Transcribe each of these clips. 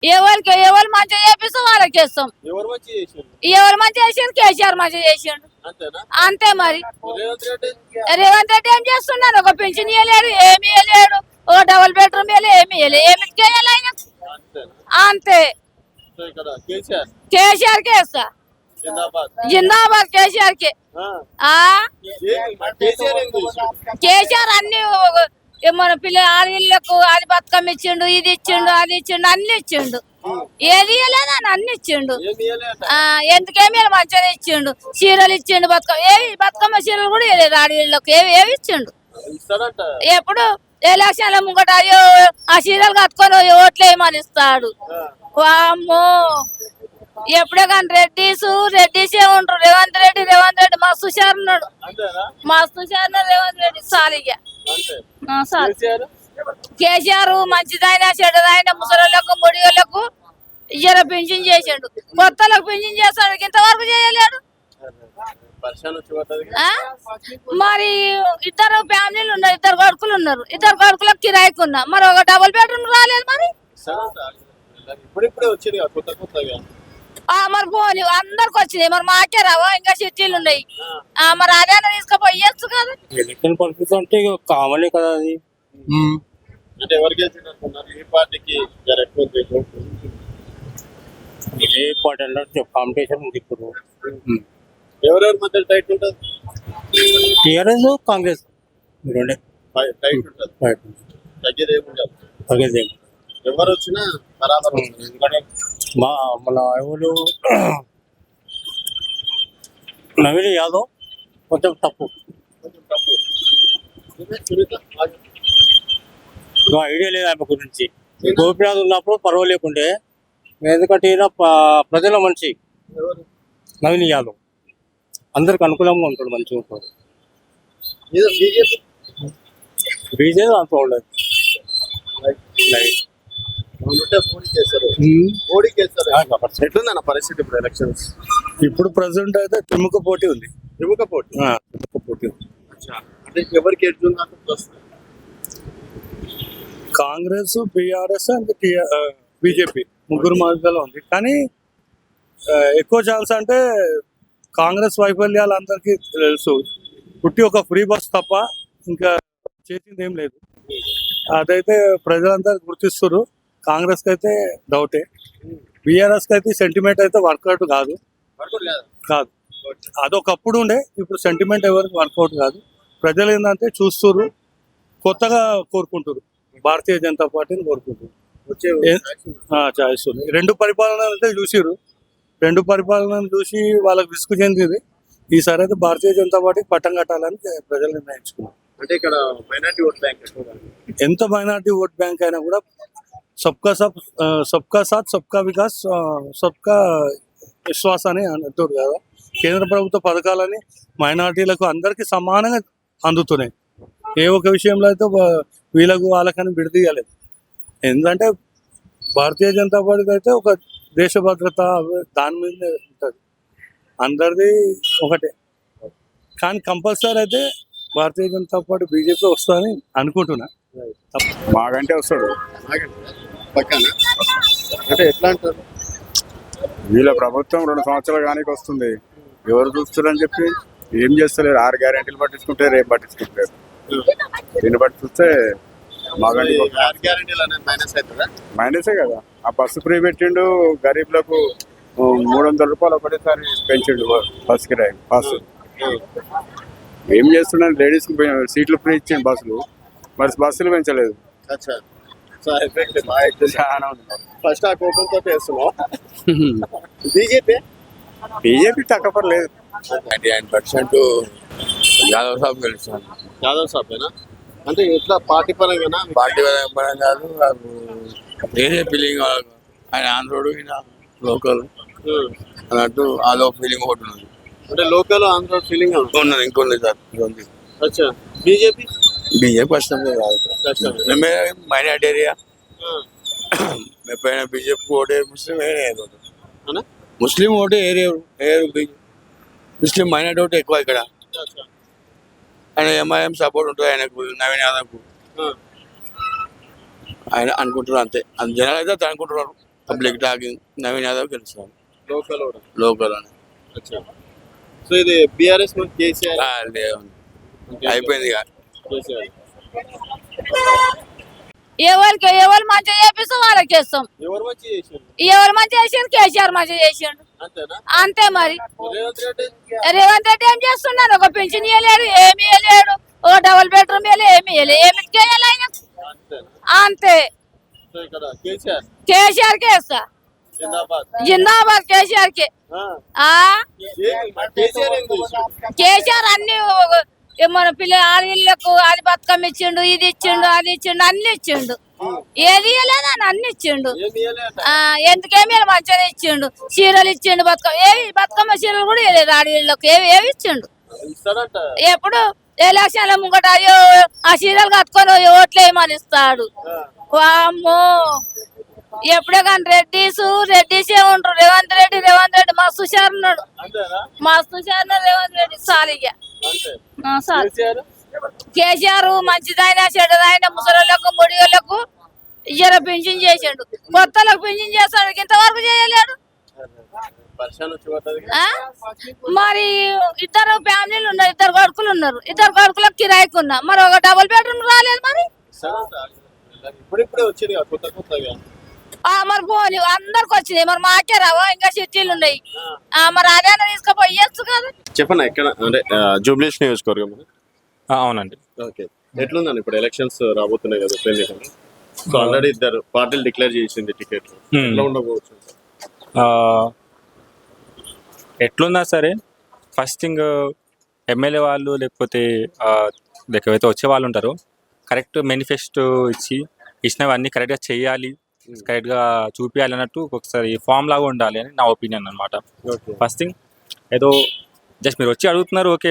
ఎవరు మంచిగా చేపిస్తాం వాళ్ళకి చేస్తాం. ఎవరు మంచిగా చేసిండు? కేసీఆర్ మంచిగా చేసిండు అంతే. మరి రేవంత్ రెడ్డి ఏం చేస్తున్నాడు? ఒక పెన్షన్ ఇవ్వలేడు, ఏమి ఇవ్వలేడు. ఓ డబుల్ బెడ్రూమ్ ఇవ్వలేదు, ఏమి ఇవ్వలేదు. ఏమిటికి వేయాలి ఆయన? అంతే. కేసీఆర్ కే వేస్తా. జిందాబాద్ కేసీఆర్ కే. కేసీఆర్ అన్ని మన పిల్ల ఆడపిల్లకు అది బతుకమ్మ ఇచ్చిండు, ఇది ఇచ్చిండు, అది ఇచ్చిండు, అన్ని ఇచ్చిండు. ఏది ఇవ్వలేదు అని అన్ని ఇచ్చిండు. ఎందుకేమి మంచిగా ఇచ్చిండు. చీరలు ఇచ్చిండు, బతుకమ్మ చీరలు కూడా ఇవ్వలేదు ఆడపిల్లకు. ఏవి ఇచ్చిండు? ఎప్పుడు ఎలక్షన్ల ముంగట అయ్యో ఆ చీరలు కట్టుకొని ఓట్లు వేయమని ఇస్తాడు. వామ్మో, ఎప్పుడే కానీ రెడ్డిసే ఉంటారు. రేవంత్ రెడ్డి మస్తు హుషారున్నాడు, మస్తు హుషారున్నాడు రేవంత్ రెడ్డి. సారిగా కేసీఆర్ మంచిదైనా చెడ్డదైనా ముసలోళ్ళకు ముడియోళ్ళకు ఇయ్యర పింఛన్ చేసిండు. కొత్తలకు పింఛన్ చేస్తాడు, ఇంతవరకు చేయలేడు. మరి ఇద్దరు ఫ్యామిలీలు ఉన్నారు, ఇద్దరు కొడుకులు ఉన్నారు. ఇద్దరు కొడుకులకు కిరాయికి ఉన్నా, మరి ఒక డబుల్ బెడ్రూమ్ రాలేదు. మరి మరి పోనీ అందరికి వచ్చినాయి, మరి మాకే రావా? ఇంకా సిటీలు ఉన్నాయి. మరి అదే తీసుకుపోయి ఇయ్యచ్చు కదా. ఎలక్షన్ పరిస్థితి అంటే కామనే కదా అది. ఏ పార్టీ అంటే కాంపిటీషన్ ఉంది ఇప్పుడు. ఎవరెవరి మధ్య టైట్ ఉంటుంది? టీఆర్ఎస్ కాంగ్రెస్ రెండే టైట్ ఉంటుంది. తగ్గేది ఎవరు వచ్చినా బరాబర్. మన ఎవరు నవీన్ యాదవ్ కొంచెం తప్పు. ఐడియా లేదు ఆమె గురించి. గోపినాథ్ ఉన్నప్పుడు పర్వాలేకుండే, ఎందుకంటే ఈయన ప్రజల మనిషి. నవీన్ యాదవ్ అందరికి అనుకూలంగా ఉంటాడు, మంచిగా ఉంటాడు. బీజేపీ అంత ఉండదు. ఎట్లుందన్న పరిస్థితి ఇప్పుడు ఎలక్షన్స్? ఇప్పుడు ప్రెసెంట్ అయితే త్రిముఖ పోటీ ఉంది. త్రిముఖ పోటీ ఉంది. అంటే ఎవరికి కాంగ్రెస్, బీఆర్ఎస్ అండ్ బీజేపీ ముగ్గురు మధ్యలో ఉంది. కానీ ఎక్కువ ఛాన్స్ అంటే కాంగ్రెస్ వైఫల్యాలు అందరికీ తెలుసు. పుట్టి ఒక ఫ్రీ బస్ తప్ప ఇంకా చేసింది ఏం లేదు. అదైతే ప్రజలందరూ గుర్తిస్తారు. కాంగ్రెస్ కి అయితే డౌటే. బీఆర్ఎస్ కి అయితే సెంటిమెంట్ అయితే వర్కౌట్ కాదు. అదొకప్పుడు ఉండే, ఇప్పుడు సెంటిమెంట్ ఎవరికి వర్కౌట్ కాదు. ప్రజలు ఏంటంటే చూస్తున్నారు, కొత్తగా కోరుకుంటారు, భారతీయ జనతా పార్టీని కోరుకుంటారు. చాయిస్ ఉంది. రెండు పరిపాలనలు అయితే చూసిరు, రెండు పరిపాలనలు చూసి వాళ్ళకి విసుగు చెందింది. ఈసారి అయితే భారతీయ జనతా పార్టీకి పట్టం కట్టాలని ప్రజలు నిర్ణయించుకున్నారు. అంటే ఇక్కడ మైనారిటీ ఓట్ బ్యాంక్ ఎంత మైనారిటీ ఓట్ బ్యాంక్ అయినా కూడా సబ్కా సాత్ సబ్కా వికాస్ సబ్కా విశ్వాస్ అని అంటారు కదా. కేంద్ర ప్రభుత్వ పథకాలని మైనారిటీలకు అందరికీ సమానంగా అందుతున్నాయి. ఏ ఒక విషయంలో అయితే వీళ్ళకు వాళ్ళకని విడదీయలేదు. ఎందుకంటే భారతీయ జనతా పార్టీ అయితే ఒక దేశ భద్రత దాని మీద ఉంటుంది, అందరిది ఒకటే. కానీ కంపల్సరీ అయితే భారతీయ జనతా పార్టీ బీజేపీ వస్తుందని అనుకుంటున్నా. మాకంటే వస్తాడు అంటే ఎట్లా అంటారు? వీళ్ళ ప్రభుత్వం 2 సంవత్సరాలు కానీ వస్తుంది, ఎవరు చూస్తారని చెప్పి ఏం చేస్తలేరు. 6 గ్యారెంటీలు పట్టించుకుంటే రేపు పట్టించుకుంటారు. దీన్ని బట్టి చూస్తే మాకంటే మైనసే కదా. ఆ బస్సు ఫ్రీ పెట్టిండు, గరీబ్లకు 300 రూపాయలు ఒకటేసారి పెంచిండు బస్ కిరాయి బస్సు. ఏం చేస్తున్నాడు? లేడీస్ సీట్లు ఫ్రీ ఇచ్చిండు బస్సులు, మరి బస్సులు పెంచలేదు. ఫస్ట్ ఆ కోపంతో వేస్తున్నావు. బీజేపీ తగ్గపడలేదు. 99% యాదవ్ సాబ్ గెలుస్తాను. యాదవ్ సాబేనా? అంటే ఎట్లా పార్టీ పరంగా? పార్టీ పరంగా కాదు, వేరే ఫీలింగ్. ఆయన ఆంధ్రోడు, ఈయన లోకల్ అన్నట్టు అదో ఫీలింగ్ ఒకటి ఉన్నది. అంటే లోకల్ ఆంధ్ర ఫీలింగ్ ఉన్నది, ఇంకొంది సార్. బీజేపీ కష్టం కాదు, మైనార్టీ ఏరియా. ఎప్పుడైనా బీజేపీ ఓటే ముస్లిం ముస్లిం ఓటే ఏరియా, ముస్లిం మైనార్టీ ఓటే ఎక్కువ ఇక్కడ. ఆయన ఎంఐఎం సపోర్ట్ ఉంటుంది ఆయనకు, నవీన్ యాదవ్కు. ఆయన అనుకుంటున్నారు అంతే. జనాలు అయితే అనుకుంటున్నారు, పబ్లిక్ టాకింగ్ నవీన్ యాదవ్ గెలుస్తాడు లోకల్ కూడా. లోకల్ అని అచ్చా. సో ఇది బీఆర్ఎస్ నుంచి కేసీఆర్ అయిపోయింది ఇక. కేసీఆర్ ఎవరు మంచిగా చేపిస్తే వాళ్ళకి చేస్తాం. ఎవరు మంచి చేసిండు ఎవరు మంచిగా చేసిండు కేసీఆర్ మంచిగా చేసిండు అంతేనా? అంతే మరి. రేవంత్ రెడ్డి రేవంత్ రెడ్డి ఏం చేస్తున్నాడు? ఒక పింఛన్ ఇవ్వలేడు, ఏమి ఇవ్వలేడు, ఓ డబుల్ బెడ్రూమ్ ఇవ్వలేదు, ఏమి ఇవ్వలేదు. ఏమి చేయాలి ఆయన? అంతేనా? అంతే. సో ఇక్కడ కేసీఆర్ కేసీఆర్ కే వేస్తా. జిందాబాద్. జిందాబాద్ కేసీఆర్ కే. ఆ. కేసీఆర్ ఏం చేసిండు? కేసీఆర్ అన్ని మన పిల్ల ఆడపిల్లకు అది బతుకమ్మ ఇచ్చిండు, ఇది ఇచ్చిండు, అది ఇచ్చిండు, అన్ని ఇచ్చిండు. ఏది ఇవ్వలేదని అన్ని ఇచ్చిండు. ఏమి ఇయ్యలేట? ఎందుకేమి మంచిగా ఇచ్చిండు. చీరలు ఇచ్చిండు, బతుకమ్మ చీరలు కూడా ఇవ్వలేదు ఆడపిల్లకు. ఏవి ఇచ్చిండు? ఇస్తాడంట. ఎప్పుడు ఎలక్షన్ల ముంగట అయ్యో ఆ చీరలు కట్టుకొని ఓట్లు వేయమని ఇస్తాడు. వామ్మో ఎప్పుడే కానీ రెడ్డిసే ఉంటారు. రేవంత్ రెడ్డి మస్తు హుషారు ఉన్నాడు. అంతేనా? మస్తు హుషారు ఉన్నాడు రేవంత్ రెడ్డి. సాలిగా అంతే. సార్ కేసీఆర్ కేసీఆర్ మంచిదైనా చెడ్డదైనా ముసలోళ్ళకు ముడియోళ్ళకు ఇయ్యర పింఛన్ చేసిండు. కొత్తలకు పింఛన్ చేస్తాడు, ఇంతవరకు చేయలేడు. పరిశ్రమ వచ్చి పడ్డది. ఆ? మరి ఇద్దరు ఫ్యామిలీలు ఉన్నారు, ఇద్దరు కొడుకులు ఉన్నారు. ఇద్దరు కొడుకులకు కిరాయికున్నా మరి ఒక డబుల్ బెడ్రూమ్ రాలేదు. మరి ఇస్తాడంట. ఇప్పుడిప్పుడే వచ్చింది కదా కొత్తగా. మరి పోనీ అందరికి వచ్చినాయి, మరి మాకే రావా? ఇంకా సిటీలు ఉన్నాయి. మరి అదే తీసుకుపోయి ఇయ్యచ్చు కదా. చెప్పండి ఎక్కడ అంటే జూబ్లీస్ నియోజకవర్గం. అవునండి. ఓకే. ఎట్లుందండి ఇప్పుడు ఎలక్షన్స్ రాబోతున్నాయి కదా ఉప ఎన్నికలు. సో ఆల్రెడీ ఇద్దరు పార్టీలు డిక్లేర్ చేసింది టికెట్లు. ఎట్లా ఉండబోవచ్చు? ఎట్లున్నా సరే ఫస్ట్ థింగ్ ఎమ్మెల్యే వాళ్ళు లేకపోతే ఎవరైతే వచ్చే వాళ్ళు ఉంటారో కరెక్ట్ మేనిఫెస్టో ఇచ్చినవన్నీ కరెక్ట్గా చేయాలి, కరెక్ట్గా చూపించాలి అన్నట్టు ఒకసారి ఫామ్ లాగా ఉండాలి అని నా ఒపీనియన్ అనమాట. ఫస్ట్ థింగ్ ఏదో జస్ట్ మీరు వచ్చి అడుగుతున్నారు, ఓకే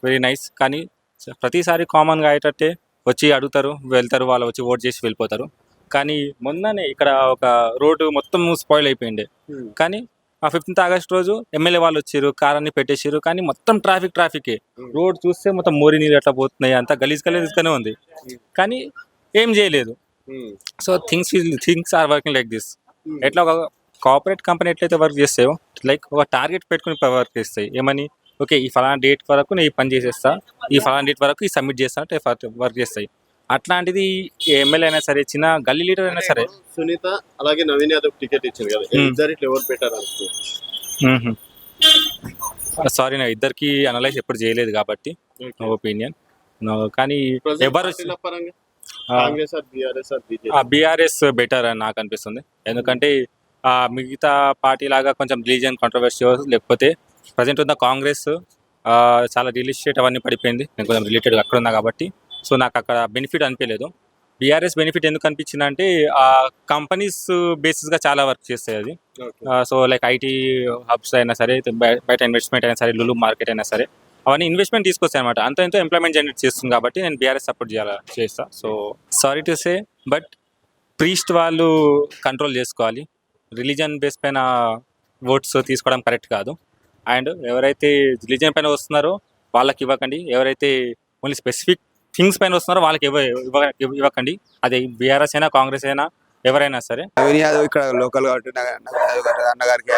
వెరీ నైస్, కానీ ప్రతిసారి కామన్గా అయ్యేటట్టే వచ్చి అడుగుతారు, వెళ్తారు, వాళ్ళు వచ్చి ఓట్ చేసి వెళ్ళిపోతారు. కానీ మొన్ననే ఇక్కడ ఒక రోడ్డు మొత్తం స్పాయిల్ అయిపోయింది. కానీ ఆ 15th ఆగస్ట్ రోజు ఎమ్మెల్యే వాళ్ళు వచ్చారు, కార్ అన్ని పెట్టేసారు, కానీ మొత్తం ట్రాఫికే. రోడ్ చూస్తే మొత్తం మోరి నీళ్ళు ఎట్లా పోతున్నాయి, అంతా గలీజ్గానే ఉంది, కానీ ఏం చేయలేదు. So things are working like this. ఎట్లా ఒక కార్పొరేట్ కంపెనీ ఎట్లయితే వర్క్ చేస్తాయో లైక్ ఒక టార్గెట్ పెట్టుకుని వర్క్ చేస్తాయి. ఏమని ఓకే ఈ ఫలానా డేట్ వరకు నేను ఈ పని చేసేస్తా, ఈ ఫలానా డేట్ వరకు ఈ సబ్మిట్ చేస్తా అంటే వర్క్ చేస్తాయి. అట్లాంటిది ఎమ్మెల్యే అయినా సరే, చిన్న గల్లీ లీడర్ అయినా సరే. సునీత అలాగే నవీన్ యాదవ్ టికెట్ ఇచ్చింది కదా, ఇద్దరిట్లో ఎవరు బెటర్ సారీ నా ఇద్దరికి అనలైజ్ ఎప్పుడు చేయలేదు కాబట్టి ఒపీనియన్. కానీ ఎవరు బీఆర్ఎస్ బెటర్ అని నాకు అనిపిస్తుంది. ఎందుకంటే మిగతా పార్టీ లాగా కొంచెం రిలీజియన్ కాంట్రవర్సీ లేకపోతే ప్రజెంట్ ఉన్న కాంగ్రెస్ చాలా రియల్ ఎస్టేట్ అవన్నీ పడిపోయింది. నేను కొంచెం రిలేటెడ్ అక్కడ ఉన్నా కాబట్టి సో నాకు అక్కడ బెనిఫిట్ అనిపించలేదు. బీఆర్ఎస్ బెనిఫిట్ ఎందుకు అనిపించింది అంటే కంపెనీస్ బేసిస్గా చాలా వర్క్ చేస్తాయి అది. సో లైక్ ఐటీ హబ్స్ అయినా సరే, బయట ఇన్వెస్ట్మెంట్ అయినా సరే, లులు మార్కెట్ అయినా సరే, అవన్నీ ఇన్వెస్ట్మెంట్ తీసుకొస్తాయి అనమాట. అంత ఎంతో ఎంప్లాయ్మెంట్ జనరేట్ చేస్తుంది కాబట్టి నేను బీఆర్ఎస్ సపోర్ట్ చేస్తా. So sorry to say but priest వాళ్ళు కంట్రోల్ చేసుకోవాలి. రిలీజన్ బేస్ పైన ఓట్స్ తీసుకోవడం కరెక్ట్ కాదు. అండ్ ఎవరైతే రిలీజన్ పైన వస్తున్నారో వాళ్ళకి ఇవ్వకండి, ఎవరైతే ఓన్లీ స్పెసిఫిక్ థింగ్స్ పైన వస్తున్నారో వాళ్ళకి ఇవ్వకండి. అది బీఆర్ఎస్ అయినా కాంగ్రెస్ అయినా ఎవరైనా సరే. నవీన్ యాదవ్ ఇక్కడ లోకల్ కాబట్టి అన్నగారికి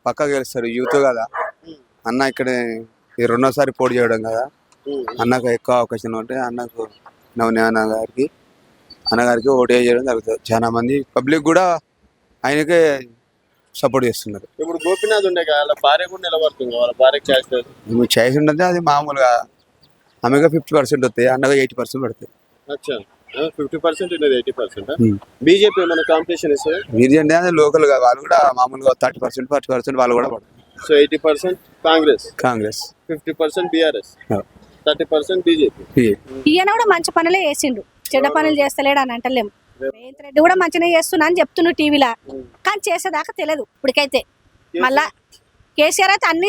పక్కా గెలుస్తారు. యూత్ కదా అన్న, ఇక్కడ రెండోసారి పోటీ చేయడం కదా, అన్నకు ఎక్కువ అవకాశం ఉంటే అన్నకు నవీన్ అన్నగారికి ఓటు చేయడం జరుగుతుంది. చాలా మంది పబ్లిక్ కూడా ఆయనకే సపోర్ట్ చేస్తున్నారు. ఇప్పుడు గోపీనాథ్ ఉండే కదా, భార్య కూడా నిలబడుతుంది, వాళ్ళ భార్యకి ఛాయిస్ ఉంటుంది. అది మామూలుగా ఆమెగా 50% వస్తాయి, అన్నగా 80% పడతాయి. అచ్చా 50% 80%. బీజేపీ ఏమైనా కాంపిటీషన్ ఇస్తుంది? బీజేపీ అంటే లోకల్ గా వాళ్ళు కూడా మామూలుగా 30% 40% వాళ్ళు కూడా పడతారు. So 80% Congress, 50% BRS, 30% BJP. ఈయన కూడా మంచి పనులే చేసిండు, చెడ్డ పనులు చేస్తలేడు అని అంటలేము. రేవంత్ రెడ్డి కూడా మంచిగా చేస్తున్నా అని చెప్తున్నాడు టీవీలో, కానీ చేసేదాకా తెలియదు ఇప్పటికైతే. మళ్ళా కేసీఆర్ అయితే అన్ని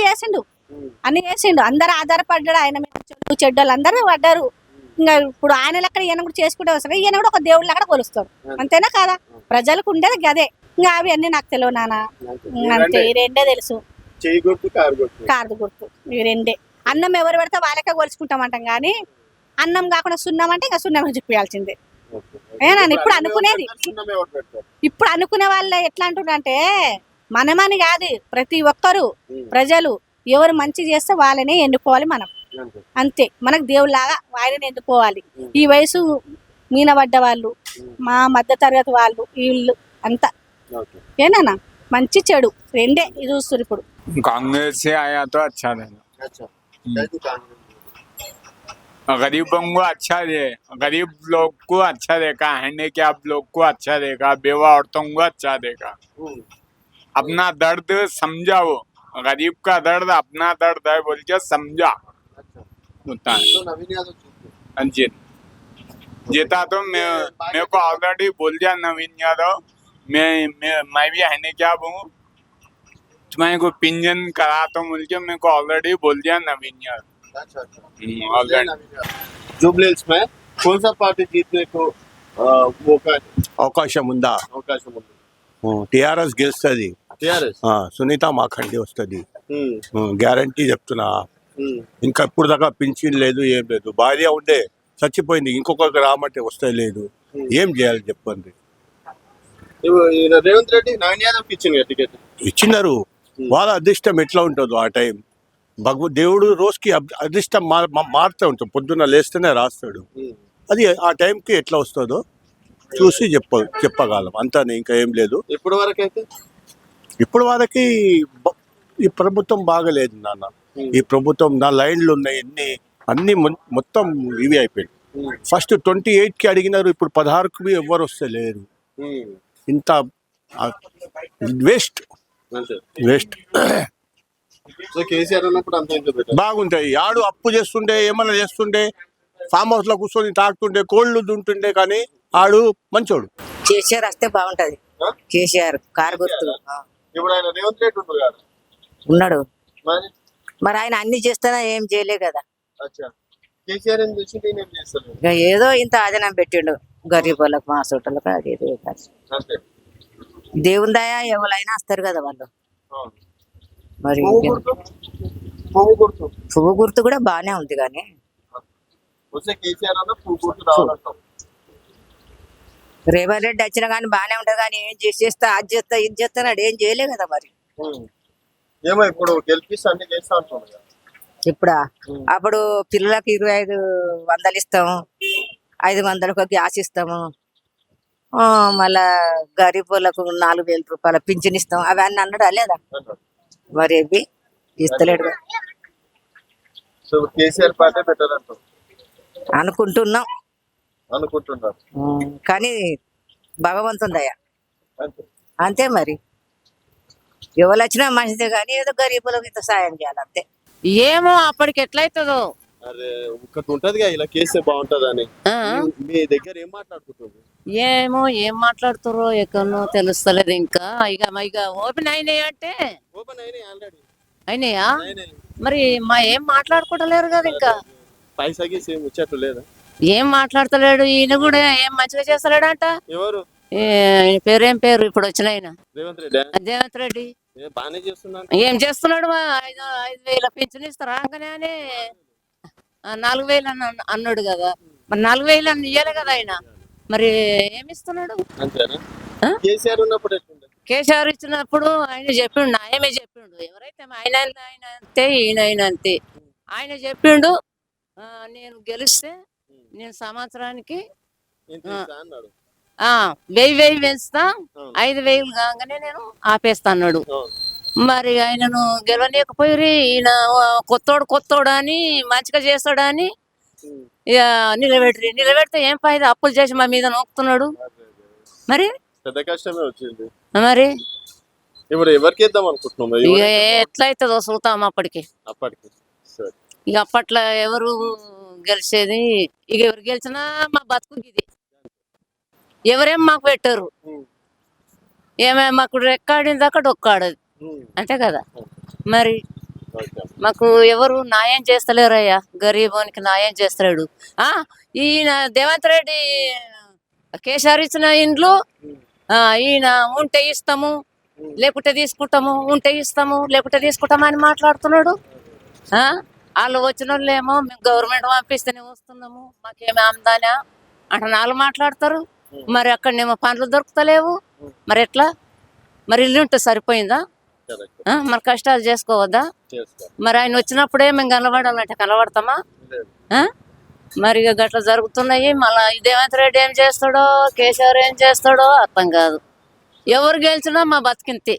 చేసిండు, అందరు ఆధారపడ్డాడు ఆయన మీద. చెడ్డోళ్ళు అందరూ పడ్డారు. ఇంకా ఇప్పుడు ఆయన లెక్క ఈయన కూడా చేసుకుంటే వస్తాడు, ఈయన కూడా ఒక దేవుడి లెక్క కొలుస్తాడు. అంతేనా కాదా? ప్రజలకు ఉండేది గదే. ఇంకా అవి అన్ని నాకు తెలియదు నాన్న, అంతే. ఈ రెండే తెలుసు, కారు గుర్తు, ఈ రెండే. అన్నం ఎవరు పెడితే వాళ్ళకే కొలుచుకుంటామంటాం, కానీ అన్నం కాకుండా సున్నం అంటే ఇంకా సున్నం చూపించాల్సిందే. ఏనా ఇప్పుడు అనుకునేది సున్నమే ఓటు పెడతారు. ఇప్పుడు అనుకునే వాళ్ళు ఎట్లా అంటున్నారంటే మనమని కాదు, ప్రతి ఒక్కరు ప్రజలు ఎవరు మంచి చేస్తే వాళ్ళనే ఎన్నుకోవాలి మనం. అంతే. అంతే, మనకు దేవుళ్ళలాగా ఆయనని ఎన్నుకోవాలి. ఈ వయసు మీనబడ్డ వాళ్ళు, మా మధ్య తరగతి వాళ్ళు, వీళ్ళు అంతా ఓకే. ఏనా మంచి చెడు రెండే చూస్తారు ఇప్పుడు. कांग्रेस से आया तो अच्छा रहेगा। अच्छा. कैसे कांग्रेस? गरीबों को अच्छा दे, गरीब लोग को अच्छा देगा, हैंडीकैप लोग को अच्छा देगा, बेवा औरतों को अच्छा देगा। अपना दर्द समझाओ, गरीब का दर्द अपना दर्द है बोल के समझा अच्छा. होता है। तो नवीन यादव जीते. अंजित जीता तो मेरे को ऑलरेडी बोल दिया नवीन यादव, मैं भी हैंडीकैप हूँ, तुम्हें को पिंजन करा तो मुझे मेरे को ऑलरेडी बोल दिया नवीन यादव। अच्छा अच्छा. ऑलरेडी जुबली हिल्स में कौन सा पार्टी जीतने को मौका అవకాశం ఉందా? అవకాశం ఉంది? టిఆర్ఎస్ గెలుస్తుంది. టీఆర్ఎస్. సునీత మాఖండి వస్తుంది, గ్యారంటీ చెప్తున్నా. ఇంకా ఇప్పుడు దాకా పింఛన్ లేదు, ఏం లేదు. భార్య ఉండే చచ్చిపోయింది, ఇంకొకరికి రామంటే వస్తే లేదు. ఏం చేయాలి చెప్పండి. రేవంత్ రెడ్డి నవీన్ యాదవ్ ఇచ్చింది టికెట్. ఇచ్చినారు, వాళ్ళ అదృష్టం ఎట్లా ఉంటుందో ఆ టైం. దేవుడు రోజుకి అదృష్టం మారుతూ ఉంటాం, పొద్దున్న లేస్తేనే రాస్తాడు. అది ఆ టైంకి ఎట్లా వస్తుందో చూసి చెప్పగలం అంతానే, ఇంకా ఏం లేదు. ఇప్పుడు వరకు అయితే ఇప్పుడు వరకు ఈ ప్రభుత్వం బాగలేదు నాన్న. ఈ ప్రభుత్వం నా లైన్లు ఉన్నాయి, అన్ని మొత్తం ఇవి అయిపోయింది. ఫస్ట్ 28కి అడిగినారు, ఇప్పుడు 16కి ఎవరు వస్తే లేరు. ఇంత వేస్ట్ వేస్ట్. సో కేసీఆర్ ఉన్నప్పుడు అంత ఇంకా బెటర్. బాగుంటాయి. ఆడు అప్పు చేస్తుండే, ఏమన్నా చేస్తుండే, ఫామ్ హౌస్ లో కూర్చొని తాకుతుండే, కోళ్ళు దుంటుండే, కానీ ఆడు మంచోడు. కేసీఆర్ వస్తే బాగుంటది. కేసీఆర్ కారు గుర్తు ఇప్పుడు ఆయన రేవంత్ రెడ్డి ఉంటారు కదా ఉన్నాడు, మరి. మరి ఆయన అన్ని చేస్తానా ఏం చేయలే కదా. అచ్చా. కేసీఆర్ ఏం చేసి నేను ఏం చేస్తాను ఇక ఏదో ఇంత ఆదనం పెట్టిండు గరీబ్ వాళ్ళకు, మా సోటలకు. అది ఏదో అంతే. దేవుని దయ ఎవరైనా వస్తారు కదా వాళ్ళు. అవును. మరి పువ్వు గుర్తు పువ్వు గుర్తు కూడా బానే ఉంది, కానీ వస్తే కేసీఆర్ అన్న పువ్వు గుర్తు రావాలంటాం. రేవంత్ రెడ్డి వచ్చినా కానీ బానే ఉంటది, కానీ ఏం చేస్తా అది చేస్తా ఇది చేస్తాడు, ఏం చేయలే కదా. మరి ఏమో ఇప్పుడు గెలిపిస్తే అన్ని చేస్తా అంటున్నాడు. ఇప్పుడా అప్పుడు పిల్లలకు 2500 ఇస్తాము, 500కు గ్యాస్ ఇస్తాము, మళ్ళా గరీబ్ వాళ్ళకు 4000 రూపాయల పింఛన్ ఇస్తాం. అవన్నీ అన్నాడు లేదా? మరి ఇవి ఇస్తలేడు కదా. సో కేసీఆర్ పార్టీ బెటర్ అంటాం అనుకుంటున్నాం, అనుకుంటున్నారు. కానీ భగవంతుని దయ అంతే. అంతే. మరి ఎవరు వచ్చినా మంచిదే, కానీ ఏదో గరీబులకు ఇంత సాయం చేయాలి అంతే. ఏమో అప్పటికి ఎట్లయితుందో. అరే ఒకటి ఉంటదిగా ఇలా కేసే బాగుంటదని. మీ దగ్గర ఏం మాట్లాడుకుంటుంది? ఏమో ఏం మాట్లాడుతారో ఎక్కడనో తెలుస్తలేదు. ఇంకా ఇక ఓపెన్ అయినాయి అంటే ఓపెన్ అయినాయి ఆల్రెడీ. అయినాయా? మరి మా ఏం మాట్లాడుకోవట్లేరు కదా. ఇంకా పైసాకి సేమ్ వచ్చేట్టు లేదా? ఏం మాట్లాడతలేడు. ఈయన కూడా ఏం మంచిగా చేస్తలేడంట. ఎవరు? పేరేం పేరు ఇప్పుడు వచ్చిన ఆయన? రేవంత్ రెడ్డి. రేవంత్ రెడ్డి బాగానే చేస్తున్నాడు. ఏం చేస్తున్నాడు? 5,000 పింఛన్ ఇస్తారా అనగానే 4,000 అన్నాడు కదా. మరి 4,000 ఇయ్యాలి కదా ఆయన. మరి ఏమిస్తున్నాడు? అంతేనా? కేసీఆర్ ఉన్నప్పుడు ఎట్లుండే? కేసీఆర్ ఇచ్చినప్పుడు ఆయన చెప్పిండు, నాయమే చెప్పిండు. ఎవరైతే ఆయన అంతే, ఈయన అంతే. ఆయన చెప్పిండు, నేను గెలిస్తే నేను సంవత్సరానికి 1000 పెంచుతా, 5,000 కాగానే నేను ఆపేస్తా అన్నాడు. మరి ఆయనను గెలవలేకపోయి ఈయన కొత్తోడు అని మంచిగా చేస్తాడని ఇక నిలబెడితే ఏం ఫైదా? అప్పులు చేసి మా మీద నొక్కుతున్నాడు. మరి పెద్ద కష్టమే వచ్చింది. మరి ఇప్పుడు ఎవరికి ఇద్దాం అనుకుంటున్నాం? ఇక ఎట్లయితుందో చూస్తాం అప్పటికి. ఇక అప్పట్లో ఎవరు గెలిచేది? ఇక ఎవరు గెలిచినా మా బతుకు ఇది. ఎవరేం మాకు పెట్టారు, ఏమేమి మాకు రెక్కాడిన దాకా డొక్కాడదు, అంతే కదా. మరి మాకు ఎవరు న్యాయం చేస్తలేరయ్యా. గరీబోనికి న్యాయం చేస్తలేడు. ఈయన రేవంత్ రెడ్డి కేసీఆర్ ఇచ్చిన ఇండ్లు ఈయన ఉంటే ఇస్తాము, లేకుంటే తీసుకుంటాము, ఉంటే ఇస్తాము, లేకుంటే తీసుకుంటాము అని మాట్లాడుతున్నాడు. వాళ్ళు వచ్చిన వాళ్ళు ఏమో మేము గవర్నమెంట్ పంపిస్తేనే వస్తున్నాము, మాకేమి ఆమ్దానా అంటనాలు మాట్లాడతారు. మరి అక్కడనేమో పనులు దొరుకుతలేవు. మరి ఎట్లా? మరి ఇల్లు ఉంటే సరిపోయిందా? మరి కష్టాలు చేసుకోవద్దా? మరి ఆయన వచ్చినప్పుడే మేము కనబడాలంటే కనబడతామా? మరి ఇక గట్ల జరుగుతున్నాయి. మళ్ళా రేవంత్ రెడ్డి ఏం చేస్తాడో, కేసీఆర్ ఏం చేస్తాడో అర్థం కాదు. ఎవరు గెలిచినా మా బతికింతే.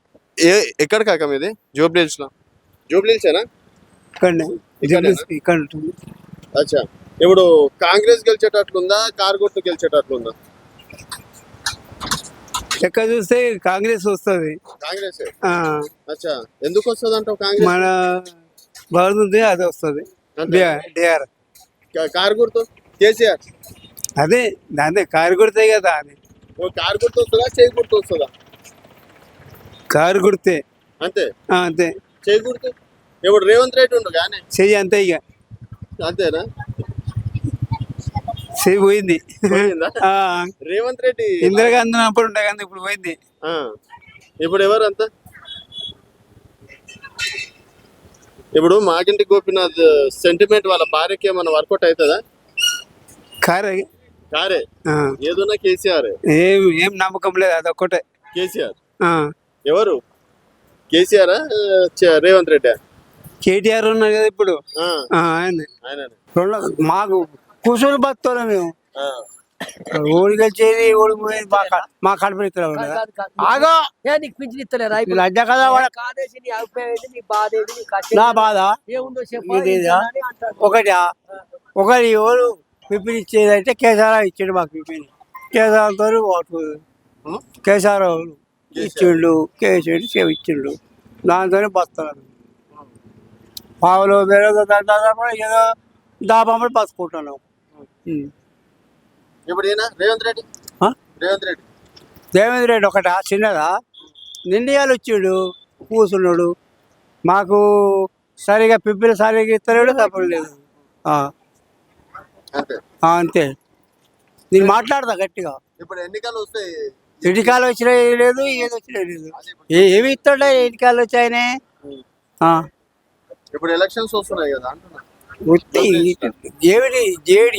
ఎక్కడ కాక మీది? జూబ్లీహిల్స్ లో. జూబ్లీహిల్సేనా? ఇక్కడ ఉంటుంది. అచ్చా, ఇప్పుడు కాంగ్రెస్ గెలిచేటట్లుందా, కారు గుర్తు గెలిచేటట్లుందా? ఎక్కడ చూస్తే కాంగ్రెస్ వస్తుంది. కాంగ్రెస్. అచ్చా, ఎందుకు వస్తుంది అంటావు కాంగ్రెస్? మన బాగుంది అది వస్తుంది. డిఆర్ కారు గుర్తు కేసీఆర్. అదే దాన్ని కారు గుర్తే కదా. అది కారు గుర్తు వస్తుందా, చేయి గుర్తు వస్తుందా? కారు గుర్తే. అంతే అంతే. చేయి గుర్తు ఇప్పుడు రేవంత్ రెడ్డి ఉండు కానీ చెయ్యి అంతే. ఇక అంతేనా? చెయ్యి పోయింది. రేవంత్ రెడ్డి ఇందిరాగాంధీ అప్పుడు ఉండే కానీ ఇప్పుడు పోయింది. ఇప్పుడు ఎవరు అంతా? ఇప్పుడు మాకింటి గోపీనాథ్ సెంటిమెంట్ వాళ్ళ భార్యకి ఏమన్నా వర్కౌట్ అవుతుందా? కారే కారే ఏదన్నా కేసీఆర్. ఏం నమ్మకం లేదు, అదొక్కటే. కేసీఆర్. ఎవరు? కేసీఆర్ రేవంత్ రెడ్డి? కేటీఆర్ ఉన్నారు కదా ఇప్పుడు. మాకు కూర్చొని బతుకోలే మేము. ఓడి గెలిచేది ఓడి పోయేది మా కడుపు లజ్జ కదా. నా బాధ ఒకటి ఎవరు పిపిని ఇచ్చేది అంటే కేసీఆర్ ఇచ్చాడు మాకు. పిపిని కేసీఆర్తో ఓటు కేసీఆర్ ఇచ్చిండు, కేసీఆర్ ఇచ్చిండు. దాంతోనే బతున్నారు. పావులు వేరే ఏదో దాబామని బతుకుంటున్నాం. ఇప్పుడు రేవంత్ రెడ్డి. రేవంత్ రెడ్డి ఒకటా చిన్నదా? నిండియాలు వచ్చిండు, కూర్చున్నాడు. మాకు సరిగా పిప్పిలు సరిగా ఇస్తలేడు, తప్పదు లేదు. అంతే. నేను మాట్లాడతా గట్టిగా. ఇప్పుడు ఎన్నికలు వస్తాయి. ఎన్నికలు వచ్చినా లేదు, ఏది వచ్చినా లేదు. ఏమి ఇస్తాడు? ఎన్నికలు వచ్చాయనే. ఇప్పుడు ఎలక్షన్స్ వస్తున్నాయి కదా అంటున్నా.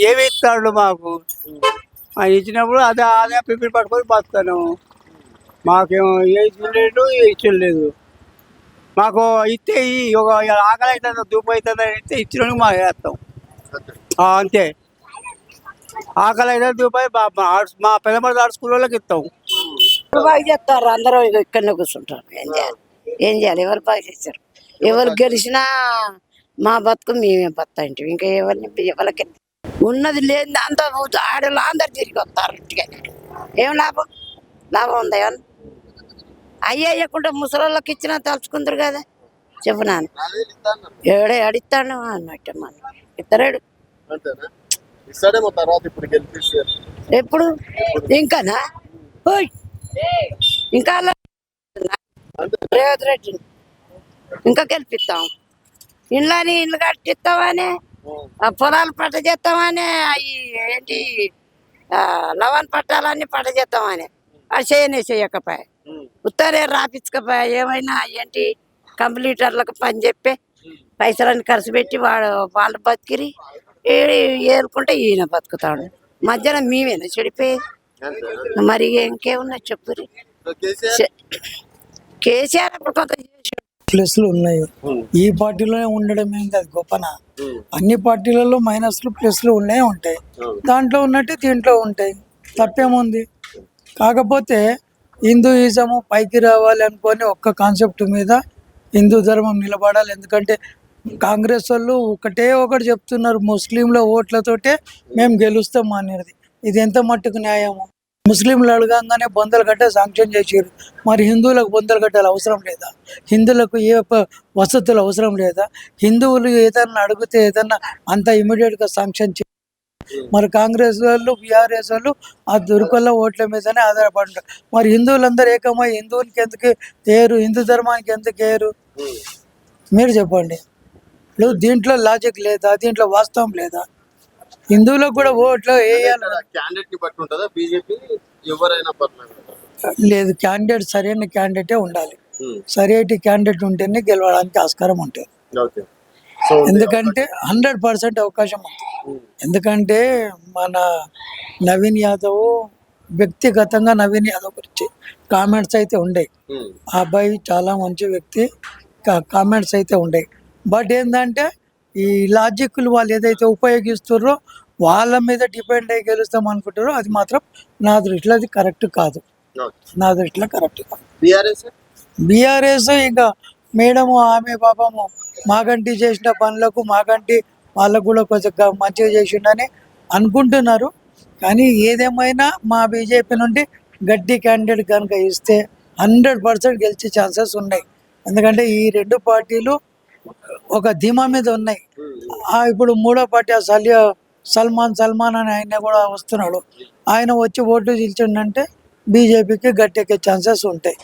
ఏమి ఇస్తాడు మాకు? ఆయన ఇచ్చినప్పుడు అదే అదే పిప్పి పట్టుకొని బతాను. మాకేమో లేదు, ఇచ్చలేదు. మాకు ఇస్తే ఒక ఆకలి అవుతుందా, దూపు అవుతుందా ఇస్తే ఇచ్చిన మాకు వేస్తాం. అంతే. ఆకలి అయితే దూపాయి మా పెద్దమడి స్కూల్ వాళ్ళకి ఇస్తాం. బాగా చేస్తారు. అందరూ ఇక్కడనే కూర్చుంటారు. ఏం చేయాలి? ఎవరు బాగా చేస్తారు? ఎవరు గెలిచినా మా బతుకు మేమే బతా ఇంటి. ఇంకా ఎవరికి ఉన్నది లేదు. దాంతో ఆడలు అందరు తిరిగి వస్తారు ఇంటికి. ఏం లాభం? లాభం ఉందా? ఏమన్నా అయ్యకుండా ముసలోళ్ళకి ఇచ్చినా తలుచుకుందరు కదా. చెప్పు నాన్న. ఎవడే అడిస్తాను అన్నట్టు మన ఇద్దరేడు ఎప్పుడు ఇంకానా? ఇంకా రేవంత్ రెడ్డి ఇంకా గెలిపిస్తాం. ఇళ్ళు కట్టిస్తామని, పొలాలు పట్ట చేస్తామని, అవి ఏంటి లవన్ పట్టాలన్నీ పట్ట చేస్తామని అది చేయకపోయా. ఉత్తరే రాపించకపోయా. ఏమైనా ఏంటి కంప్లీటర్లకు పని చెప్పి పైసలన్నీ ఖర్చు పెట్టి వాళ్ళు బతికిరి ఏరుకుంటే ఈయన బతుకుతాడు. మధ్యాహ్నం మేమేనా చెడిపోయేది? మరి ఇంకేమున్నా చెప్పురి. కేసీఆర్ అప్పుడు కొంత ప్లస్లు ఉన్నాయి. ఈ పార్టీలోనే ఉండడం ఏంటి అది గొప్పన? అన్ని పార్టీలలో మైనస్లు ప్లస్లు ఉంటాయి. దాంట్లో ఉన్నట్టు దీంట్లో ఉంటాయి. తప్పేముంది? కాకపోతే హిందూయిజము పైకి రావాలి అనుకొని ఒక్క కాన్సెప్ట్ మీద హిందూ ధర్మం నిలబడాలి. ఎందుకంటే కాంగ్రెస్ వాళ్ళు ఒకటి చెప్తున్నారు, ముస్లింల ఓట్లతోటే మేము గెలుస్తాం అనేది. ఇది ఎంత మట్టుకు న్యాయము? ముస్లింలు అడగంగానే బొందలు గట్ట శాంక్షన్ చేసారు. మరి హిందువులకు బొందలు కట్టాలి అవసరం లేదా? హిందువులకు ఏ వసతులు అవసరం లేదా? హిందువులు ఏదన్నా అడిగితే ఏదన్నా అంత ఇమీడియట్గా శాంక్షన్ చేయాలి. మరి కాంగ్రెస్ వాళ్ళు బీఆర్ఎస్ వాళ్ళు ఆ దుర్గొల్ల ఓట్ల మీదనే ఆధారపడ్డారు. మరి హిందువులందరూ ఏకమై హిందువులకి ఎందుకు వేయరు? హిందూ ధర్మానికి ఎందుకు వేయరు? మీరు చెప్పండి. ఇప్పుడు దీంట్లో లాజిక్ లేదా? దీంట్లో వాస్తవం లేదా? హిందువులకు కూడా ఓట్లు వేయాలి లేదు. క్యాండిడేట్ సరైన క్యాండిడేటే ఉండాలి. సరైన క్యాండిడేట్ ఉంటేనే గెలవడానికి ఆస్కారం ఉంటుంది. సో ఎందుకంటే 100% అవకాశం ఉంది. ఎందుకంటే మన నవీన్ యాదవ్ వ్యక్తిగతంగా నవీన్ యాదవ్ గురించి కామెంట్స్ అయితే ఉండే, ఆ అబ్బాయి చాలా మంచి వ్యక్తి, కామెంట్స్ అయితే ఉండే. బట్ ఏంటంటే ఈ లాజిక్లు వాళ్ళు ఏదైతే ఉపయోగిస్తారో వాళ్ళ మీద డిపెండ్ అయ్యి గెలుస్తాం అనుకుంటారో అది మాత్రం నా దృష్టిలో అది కరెక్ట్ కాదు. నా దృష్టిలో కరెక్ట్ కాదు. బీఆర్ఎస్ ఇంకా మేడం ఆమె పాపము మాగంటి చేసిన పనులకు మాగంటి వాళ్ళకు కూడా కొంచెం మంచిగా చేసిండని అనుకుంటున్నారు. కానీ ఏదేమైనా మా బీజేపీ నుండి గట్టి క్యాండిడేట్ కనుక ఇస్తే 100% గెలిచే ఛాన్సెస్ ఉన్నాయి. ఎందుకంటే ఈ రెండు పార్టీలు ఒక ధీమా మీద ఉన్నాయి. ఇప్పుడు మూడో పార్టీ సల్మాన్ అని ఆయన కూడా వస్తున్నాడు. ఆయన వచ్చి ఓట్లు నిల్చుండంటే బీజేపీకి గట్టెక్కే ఛాన్సెస్ ఉంటాయి.